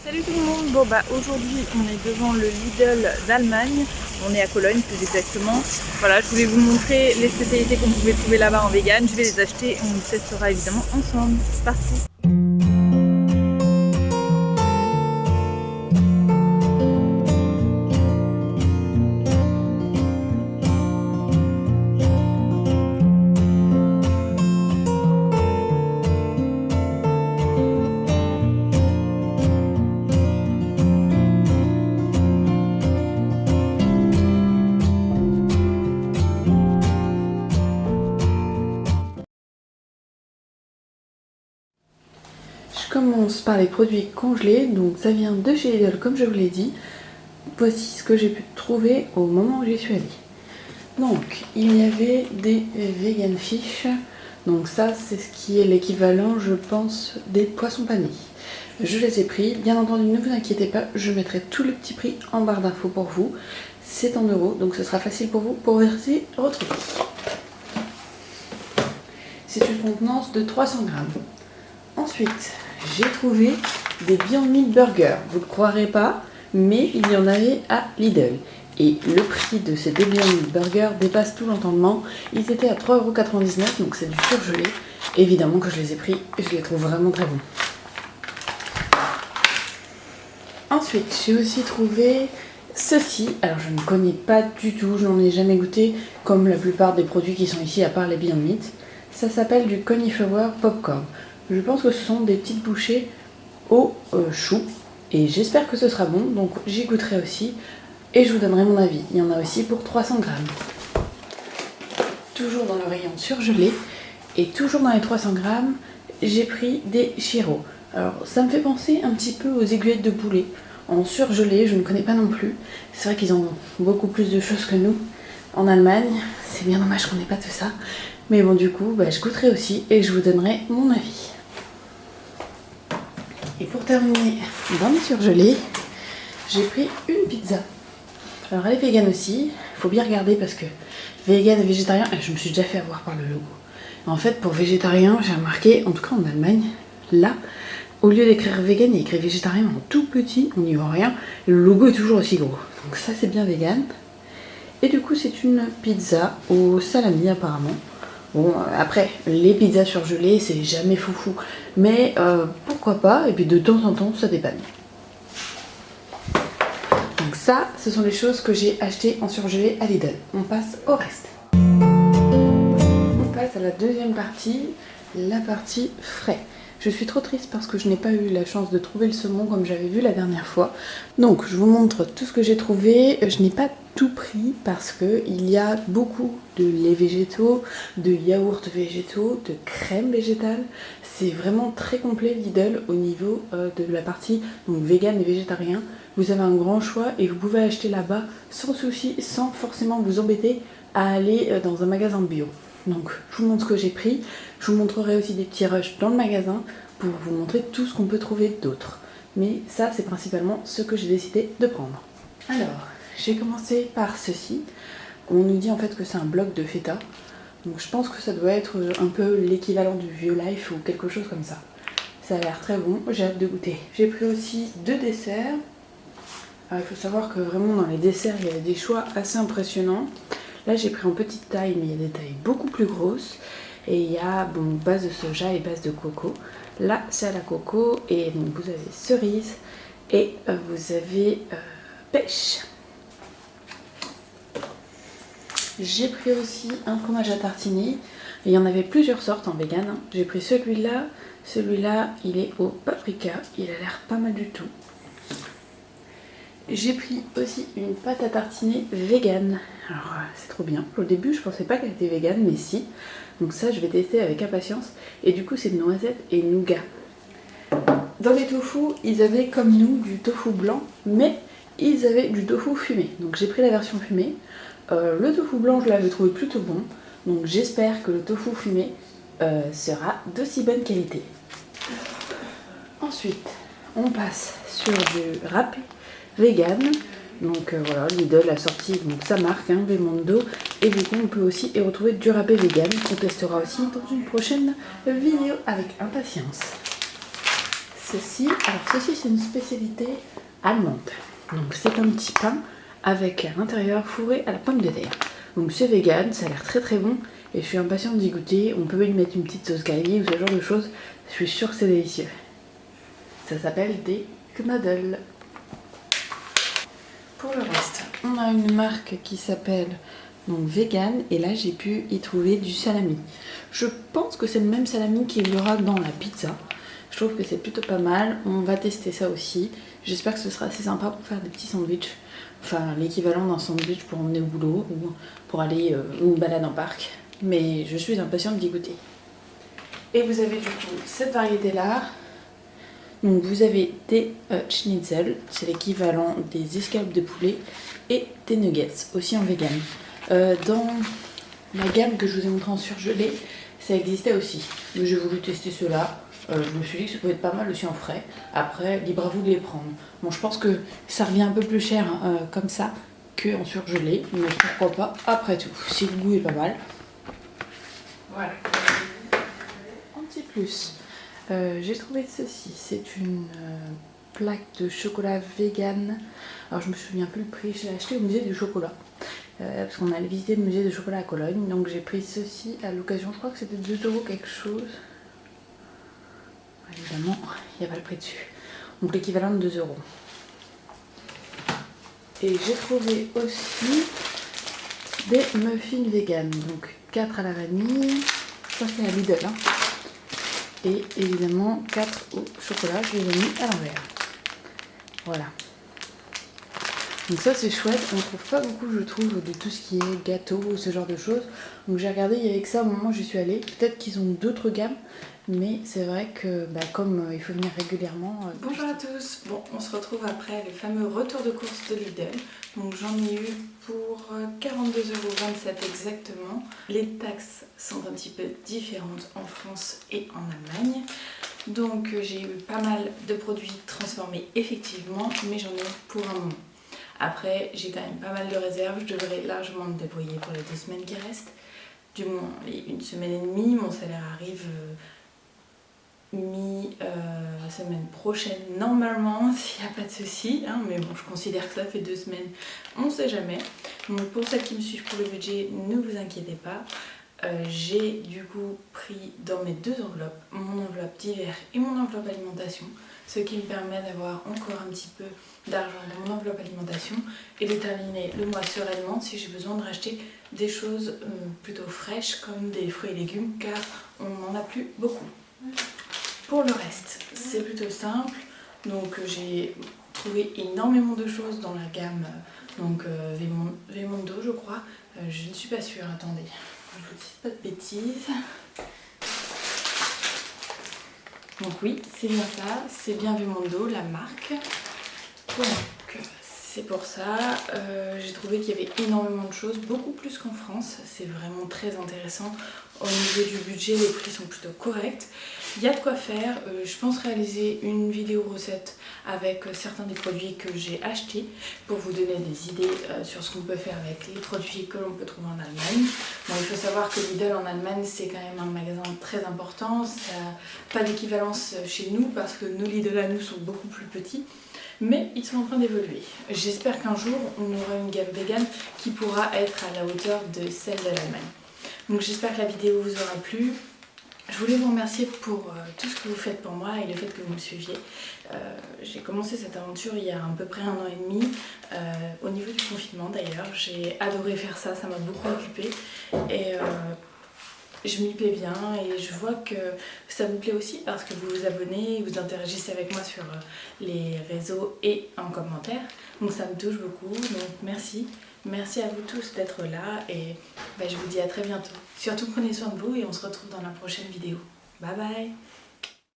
Salut tout le monde, bon bah aujourd'hui on est devant le Lidl d'Allemagne, on est à Cologne plus exactement. Voilà, je voulais vous montrer les spécialités qu'on pouvait trouver là-bas en vegan, je vais les acheter et on les testera évidemment ensemble. C'est parti. Je commence par les produits congelés, donc ça vient de chez Lidl comme je vous l'ai dit. Voici ce que j'ai pu trouver au moment où j'y suis allée. Donc il y avait des vegan fish, donc ça c'est ce qui est l'équivalent je pense des poissons panés. Je les ai pris, bien entendu ne vous inquiétez pas, je mettrai tout le petit prix en barre d'infos pour vous. C'est en euros, donc ce sera facile pour vous pour verser retrouver. C'est une contenance de 300 grammes. Ensuite, j'ai trouvé des Beyond Meat Burgers. Vous ne croirez pas, mais il y en avait à Lidl. Et le prix de ces deux Beyond Meat Burgers dépasse tout l'entendement. Ils étaient à 3,99 €, donc c'est du surgelé. Évidemment que je les ai pris et je les trouve vraiment très bons. Ensuite, j'ai aussi trouvé ceci. Alors, je ne connais pas du tout, je n'en ai jamais goûté, comme la plupart des produits qui sont ici, à part les Beyond Meat. Ça s'appelle du Cauliflower Popcorn. Je pense que ce sont des petites bouchées au chou et j'espère que ce sera bon, donc j'y goûterai aussi et je vous donnerai mon avis. Il y en a aussi pour 300 grammes. Toujours dans le rayon surgelé et toujours dans les 300 grammes, j'ai pris des Chiro. Alors ça me fait penser un petit peu aux aiguillettes de poulet en surgelé, je ne connais pas non plus. C'est vrai qu'ils ont beaucoup plus de choses que nous en Allemagne, c'est bien dommage qu'on n'ait pas tout ça. Mais bon, du coup, je goûterai aussi et je vous donnerai mon avis. Et pour terminer dans les surgelés, j'ai pris une pizza. Alors elle est vegan aussi, il faut bien regarder parce que vegan et végétarien, je me suis déjà fait avoir par le logo. En fait, pour végétarien, j'ai remarqué, en tout cas en Allemagne, là, au lieu d'écrire vegan, il est écrit végétarien en tout petit, on n'y voit rien, et le logo est toujours aussi gros. Donc ça c'est bien vegan. Et du coup c'est une pizza au salami apparemment. Bon, après, les pizzas surgelées, c'est jamais foufou. Mais pourquoi pas, et puis de temps en temps, ça dépanne. Donc ça, ce sont les choses que j'ai achetées en surgelé à Lidl. On passe au reste. On passe à la deuxième partie, la partie frais. Je suis trop triste parce que je n'ai pas eu la chance de trouver le saumon comme j'avais vu la dernière fois. Donc je vous montre tout ce que j'ai trouvé. Je n'ai pas tout pris parce qu'il y a beaucoup de laits végétaux, de yaourts végétaux, de crème végétale. C'est vraiment très complet Lidl au niveau de la partie donc vegan et végétarien. Vous avez un grand choix et vous pouvez acheter là-bas sans souci, sans forcément vous embêter à aller dans un magasin bio. Donc je vous montre ce que j'ai pris, je vous montrerai aussi des petits rushs dans le magasin pour vous montrer tout ce qu'on peut trouver d'autre. Mais ça c'est principalement ce que j'ai décidé de prendre. Alors, j'ai commencé par ceci. On nous dit en fait que c'est un bloc de feta. Donc je pense que ça doit être un peu l'équivalent du Vieux Life ou quelque chose comme ça. Ça a l'air très bon, j'ai hâte de goûter. J'ai pris aussi deux desserts. Il faut savoir que vraiment dans les desserts il y avait des choix assez impressionnants. Là j'ai pris en petite taille mais il y a des tailles beaucoup plus grosses. Et il y a base de soja et base de coco. Là c'est à la coco et donc vous avez cerise et vous avez pêche. J'ai pris aussi un fromage à tartiner. Il y en avait plusieurs sortes en vegan. J'ai pris celui-là. Celui-là il est au paprika. Il a l'air pas mal du tout. J'ai pris aussi une pâte à tartiner vegan. Alors c'est trop bien. Au début je pensais pas qu'elle était vegan mais si. Donc ça je vais tester avec impatience. Et du coup c'est noisette et nougat. Dans les tofu ils avaient comme nous du tofu blanc mais ils avaient du tofu fumé. Donc j'ai pris la version fumée. Le tofu blanc je l'avais trouvé plutôt bon. Donc j'espère que le tofu fumé sera d'aussi bonne qualité. Ensuite on passe sur du râpé vegan. Donc voilà, Lidl a sorti donc sa marque, Vemondo. Et du coup on peut aussi y retrouver du râpé vegan. On testera aussi dans une prochaine vidéo avec impatience. ceci. Alors ceci c'est une spécialité allemande. Donc c'est un petit pain avec à l'intérieur fourré à la pomme de terre. Donc c'est vegan, ça a l'air très très bon et je suis impatiente d'y goûter. On peut même y mettre une petite sauce curry ou ce genre de choses. Je suis sûre que c'est délicieux. Ça s'appelle des Knödel. Pour le reste, on a une marque qui s'appelle donc vegan et là j'ai pu y trouver du salami. Je pense que c'est le même salami qu'il y aura dans la pizza. Je trouve que c'est plutôt pas mal. On va tester ça aussi. J'espère que ce sera assez sympa pour faire des petits sandwichs. Enfin l'équivalent d'un sandwich pour emmener au boulot ou pour aller une balade en parc. Mais je suis impatiente d'y goûter. Et vous avez du coup cette variété là. Donc vous avez des schnitzel, c'est l'équivalent des escalopes de poulet, et des nuggets, aussi en vegan. Dans la gamme que je vous ai montré en surgelé, ça existait aussi. Mais j'ai voulu tester ceux-là. Je me suis dit que ça pouvait être pas mal aussi en frais. Après, libre à vous de les prendre. Bon, je pense que ça revient un peu plus cher comme ça qu'en surgelé, mais pourquoi pas après tout, si le goût est pas mal. Voilà. Un petit plus. J'ai trouvé ceci, c'est une plaque de chocolat vegan. Alors je me souviens plus le prix, je l'ai acheté au musée du chocolat. Parce qu'on allait visiter le musée du chocolat à Cologne. Donc j'ai pris ceci à l'occasion, je crois que c'était 2 € quelque chose. Évidemment, il n'y a pas le prix dessus. Donc l'équivalent de 2 €. Et j'ai trouvé aussi des muffins vegan. Donc 4 à la vanille. Ça c'est à Lidl. Hein. Et évidemment 4 au chocolat, je les ai mis à l'envers. Voilà. Donc ça c'est chouette, on ne trouve pas beaucoup je trouve de tout ce qui est gâteau ou ce genre de choses. Donc j'ai regardé, il y avait que ça au moment où j'y suis allée. Peut-être qu'ils ont d'autres gammes, mais c'est vrai que comme il faut venir régulièrement... Bonjour à tous, bon on se retrouve après le fameux retour de course de Lidl. Donc j'en ai eu pour 42,27 € exactement. Les taxes sont un petit peu différentes en France et en Allemagne. Donc j'ai eu pas mal de produits transformés effectivement, mais j'en ai pour un moment. Après j'ai quand même pas mal de réserves, je devrais largement me débrouiller pour les 2 semaines qui restent. Du moins les 1 semaine et demie, mon salaire arrive mi-semaine prochaine normalement, s'il n'y a pas de souci, hein, mais bon je considère que ça fait 2 semaines, on ne sait jamais. Donc pour celles qui me suivent pour le budget, ne vous inquiétez pas. J'ai du coup pris dans mes 2 enveloppes, mon enveloppe d'hiver et mon enveloppe alimentation, ce qui me permet d'avoir encore un petit peu d'argent dans mon enveloppe alimentation et de terminer le mois sereinement si j'ai besoin de racheter des choses plutôt fraîches comme des fruits et légumes car on n'en a plus beaucoup. Pour le reste, c'est plutôt simple, donc j'ai trouvé énormément de choses dans la gamme donc Vemondo je crois, je ne suis pas sûre, attendez. Je vous dis pas de bêtises. Donc oui, c'est bien ça, c'est bien Vemondo, la marque. Donc c'est pour ça, j'ai trouvé qu'il y avait énormément de choses, beaucoup plus qu'en France. C'est vraiment très intéressant. Au niveau du budget, les prix sont plutôt corrects. Il y a de quoi faire. Je pense réaliser une vidéo recette avec certains des produits que j'ai achetés pour vous donner des idées sur ce qu'on peut faire avec les produits que l'on peut trouver en Allemagne. Bon, il faut savoir que Lidl en Allemagne c'est quand même un magasin très important, ça n'a pas d'équivalence chez nous parce que nos Lidl à nous sont beaucoup plus petits. Mais ils sont en train d'évoluer. J'espère qu'un jour on aura une gamme vegan qui pourra être à la hauteur de celle de l'Allemagne. Donc j'espère que la vidéo vous aura plu. Je voulais vous remercier pour tout ce que vous faites pour moi et le fait que vous me suiviez. J'ai commencé cette aventure il y a à peu près 1 an et demi, au niveau du confinement d'ailleurs. J'ai adoré faire ça, ça m'a beaucoup occupée et je m'y plais bien et je vois que ça vous plaît aussi parce que vous vous abonnez, vous interagissez avec moi sur les réseaux et en commentaire. Donc ça me touche beaucoup, donc merci. Merci à vous tous d'être là et je vous dis à très bientôt. Surtout prenez soin de vous et on se retrouve dans la prochaine vidéo. Bye bye!